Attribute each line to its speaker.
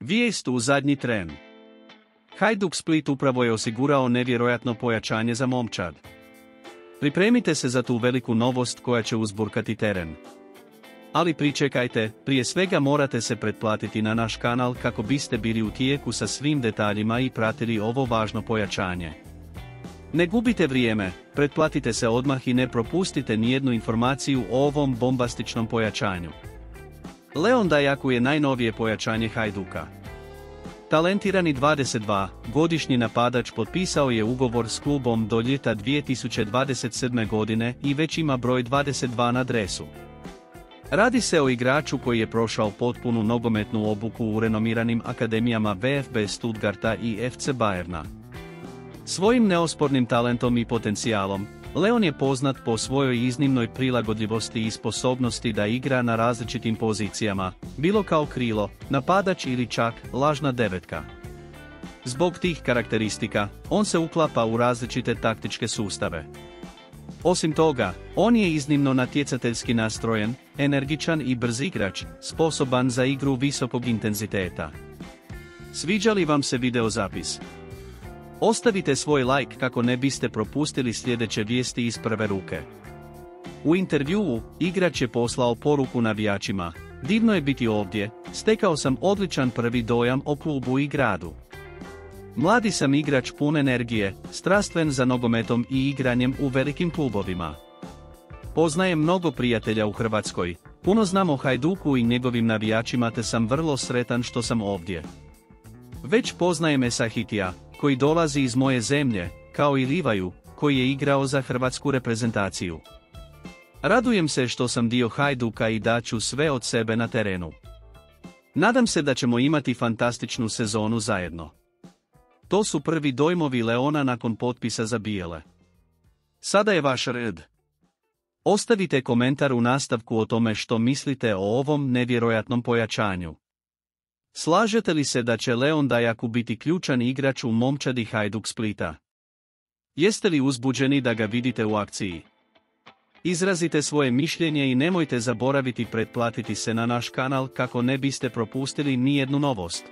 Speaker 1: Vijest u zadnji tren. Hajduk Split upravo je osigurao nevjerojatno pojačanje za momčad. Pripremite se za tu veliku novost koja će uzburkati teren. Ali pričekajte, prije svega morate se pretplatiti na naš kanal kako biste bili u tijeku sa svim detaljima i pratili ovo važno pojačanje. Ne gubite vrijeme, pretplatite se odmah i ne propustite nijednu informaciju o ovom bombastičnom pojačanju. Leon Dajaku je najnovije pojačanje Hajduka. Talentirani 22-godišnji napadač potpisao je ugovor s klubom do ljeta 2027. godine i već ima broj 22 na dresu. Radi se o igraču koji je prošao potpunu nogometnu obuku u renomiranim akademijama VfB Stuttgarta i FC Bayerna. Svojim neospornim talentom i potencijalom, Leon je poznat po svojoj iznimnoj prilagodljivosti i sposobnosti da igra na različitim pozicijama, bilo kao krilo, napadač ili čak lažna devetka. Zbog tih karakteristika, on se uklapa u različite taktičke sustave. Osim toga, on je iznimno natjecateljski nastrojen, energičan i brz igrač, sposoban za igru visokog intenziteta. Sviđa li vam se videozapis? Ostavite svoj like kako ne biste propustili sljedeće vijesti iz prve ruke. U intervjuu, igrač je poslao poruku navijačima: "Divno je biti ovdje, stekao sam odličan prvi dojam o klubu i gradu. Mladi sam igrač pun energije, strastven za nogometom i igranjem u velikim klubovima. Poznajem mnogo prijatelja u Hrvatskoj, puno znam o Hajduku i njegovim navijačima te sam vrlo sretan što sam ovdje. Već poznajem Esahitija, koji dolazi iz moje zemlje, kao i Livaju, koji je igrao za hrvatsku reprezentaciju. Radujem se što sam dio Hajduka i daću sve od sebe na terenu. Nadam se da ćemo imati fantastičnu sezonu zajedno." To su prvi dojmovi Leona nakon potpisa za bijele. Sada je vaš red. Ostavite komentar u nastavku o tome što mislite o ovom nevjerojatnom pojačanju. Slažete li se da će Leon Dajaku biti ključan igrač u momčadi Hajduk Splita? Jeste li uzbuđeni da ga vidite u akciji? Izrazite svoje mišljenje i nemojte zaboraviti pretplatiti se na naš kanal kako ne biste propustili nijednu novost.